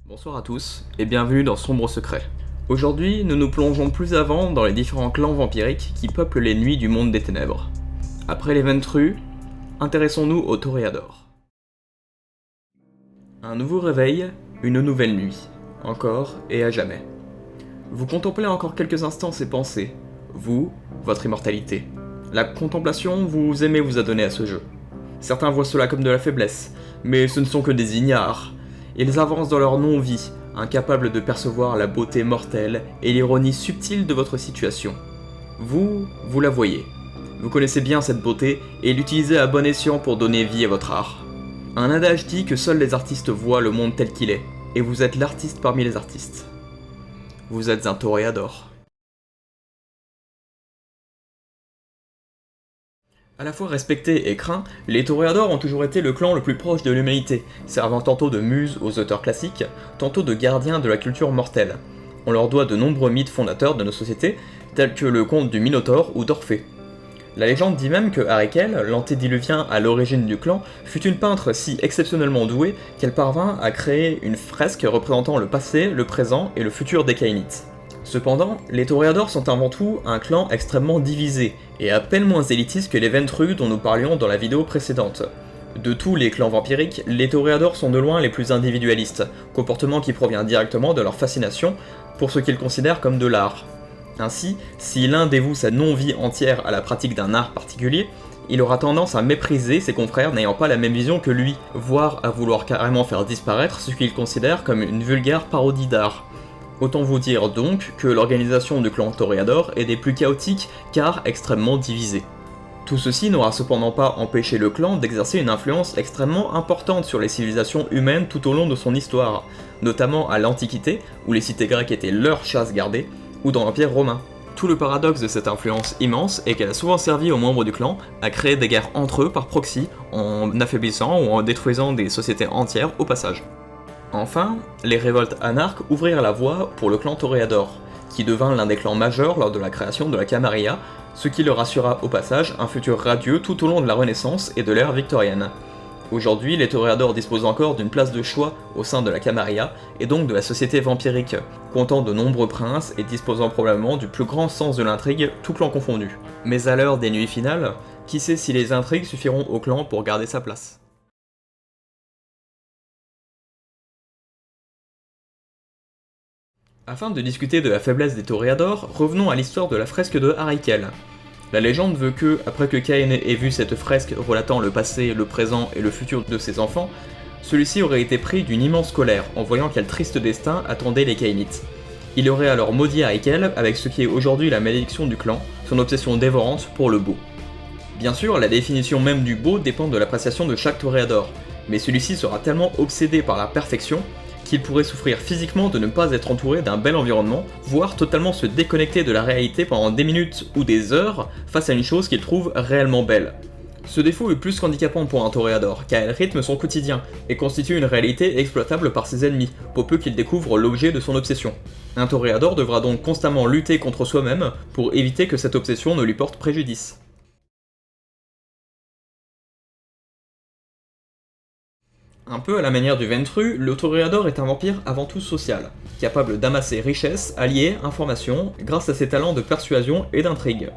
Bonsoir à tous et bienvenue dans Sombre Secret. Aujourd'hui, nous nous plongeons plus avant dans les différents clans vampiriques qui peuplent les nuits du monde des ténèbres. Après les Ventru, intéressons-nous aux Toréadors. Un nouveau réveil, une nouvelle nuit, encore et à jamais. Vous contemplez encore quelques instants ces pensées, vous, votre immortalité. La contemplation, vous aimez vous adonner à ce jeu. Certains voient cela comme de la faiblesse, mais ce ne sont que des ignares. Ils avancent dans leur non-vie, incapables de percevoir la beauté mortelle et l'ironie subtile de votre situation. Vous la voyez. Vous connaissez bien cette beauté et l'utilisez à bon escient pour donner vie à votre art. Un adage dit que seuls les artistes voient le monde tel qu'il est, et vous êtes l'artiste parmi les artistes. Vous êtes un toréador. À la fois respectés et craints, les toréadors ont toujours été le clan le plus proche de l'humanité, servant tantôt de muse aux auteurs classiques, tantôt de gardiens de la culture mortelle. On leur doit de nombreux mythes fondateurs de nos sociétés, tels que le conte du Minotaure ou d'Orphée. La légende dit même que Arikel, l'antédiluvien à l'origine du clan, fut une peintre si exceptionnellement douée qu'elle parvint à créer une fresque représentant le passé, le présent et le futur des Kainites. Cependant, les Toréadors sont avant tout un clan extrêmement divisé, et à peine moins élitiste que les Ventru dont nous parlions dans la vidéo précédente. De tous les clans vampiriques, les Toréadors sont de loin les plus individualistes, comportement qui provient directement de leur fascination pour ce qu'ils considèrent comme de l'art. Ainsi, si l'un dévoue sa non-vie entière à la pratique d'un art particulier, il aura tendance à mépriser ses confrères n'ayant pas la même vision que lui, voire à vouloir carrément faire disparaître ce qu'il considère comme une vulgaire parodie d'art. Autant vous dire donc que l'organisation du clan Toréador est des plus chaotiques car extrêmement divisée. Tout ceci n'aura cependant pas empêché le clan d'exercer une influence extrêmement importante sur les civilisations humaines tout au long de son histoire, notamment à l'Antiquité, où les cités grecques étaient leur chasse gardée, ou dans l'Empire romain. Tout le paradoxe de cette influence immense est qu'elle a souvent servi aux membres du clan à créer des guerres entre eux par proxy, en affaiblissant ou en détruisant des sociétés entières au passage. Enfin, les révoltes anarques ouvrirent la voie pour le clan Toréador, qui devint l'un des clans majeurs lors de la création de la Camarilla, ce qui leur assura au passage un futur radieux tout au long de la Renaissance et de l'ère victorienne. Aujourd'hui, les Toréadors disposent encore d'une place de choix au sein de la Camarilla, et donc de la société vampirique, comptant de nombreux princes et disposant probablement du plus grand sens de l'intrigue, tout clan confondu. Mais à l'heure des nuits finales, qui sait si les intrigues suffiront au clan pour garder sa place. Afin de discuter de la faiblesse des Toréadors, revenons à l'histoire de la fresque de Arikel. La légende veut que, après que Cain ait vu cette fresque relatant le passé, le présent et le futur de ses enfants, celui-ci aurait été pris d'une immense colère en voyant quel triste destin attendait les Kainites. Il aurait alors maudit Arikel avec ce qui est aujourd'hui la malédiction du clan, son obsession dévorante pour le beau. Bien sûr, la définition même du beau dépend de l'appréciation de chaque Toréador, mais celui-ci sera tellement obsédé par la perfection qu'il pourrait souffrir physiquement de ne pas être entouré d'un bel environnement, voire totalement se déconnecter de la réalité pendant des minutes ou des heures face à une chose qu'il trouve réellement belle. Ce défaut est plus qu'handicapant pour un Toréador, car elle rythme son quotidien et constitue une réalité exploitable par ses ennemis, pour peu qu'il découvre l'objet de son obsession. Un Toréador devra donc constamment lutter contre soi-même pour éviter que cette obsession ne lui porte préjudice. Un peu à la manière du Ventru, le Toréador est un vampire avant tout social, capable d'amasser richesse, alliés, informations, grâce à ses talents de persuasion et d'intrigue.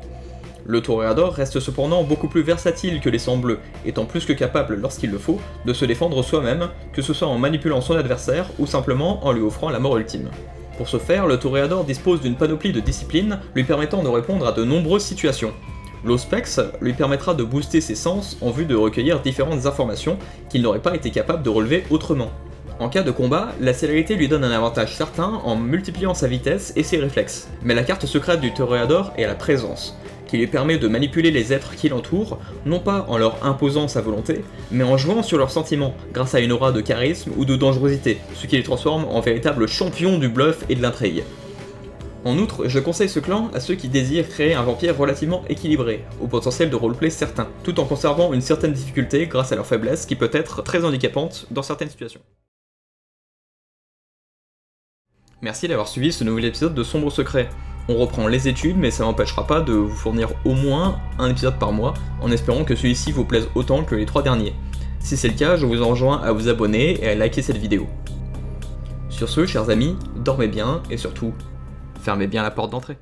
Le Toréador reste cependant beaucoup plus versatile que les sangs bleus, étant plus que capable, lorsqu'il le faut, de se défendre soi-même, que ce soit en manipulant son adversaire ou simplement en lui offrant la mort ultime. Pour ce faire, le Toréador dispose d'une panoplie de disciplines lui permettant de répondre à de nombreuses situations. L'Auspex lui permettra de booster ses sens en vue de recueillir différentes informations qu'il n'aurait pas été capable de relever autrement. En cas de combat, la célérité lui donne un avantage certain en multipliant sa vitesse et ses réflexes, mais la carte secrète du Toréador est la présence, qui lui permet de manipuler les êtres qui l'entourent, non pas en leur imposant sa volonté, mais en jouant sur leurs sentiments, grâce à une aura de charisme ou de dangerosité, ce qui les transforme en véritables champions du bluff et de l'intrigue. En outre, je conseille ce clan à ceux qui désirent créer un vampire relativement équilibré, au potentiel de roleplay certain, tout en conservant une certaine difficulté grâce à leur faiblesse qui peut être très handicapante dans certaines situations. Merci d'avoir suivi ce nouvel épisode de Sombre Secret. On reprend les études, mais ça n'empêchera pas de vous fournir au moins un épisode par mois, en espérant que celui-ci vous plaise autant que les 3 derniers. Si c'est le cas, je vous enjoins à vous abonner et à liker cette vidéo. Sur ce, chers amis, dormez bien et surtout, fermez bien la porte d'entrée.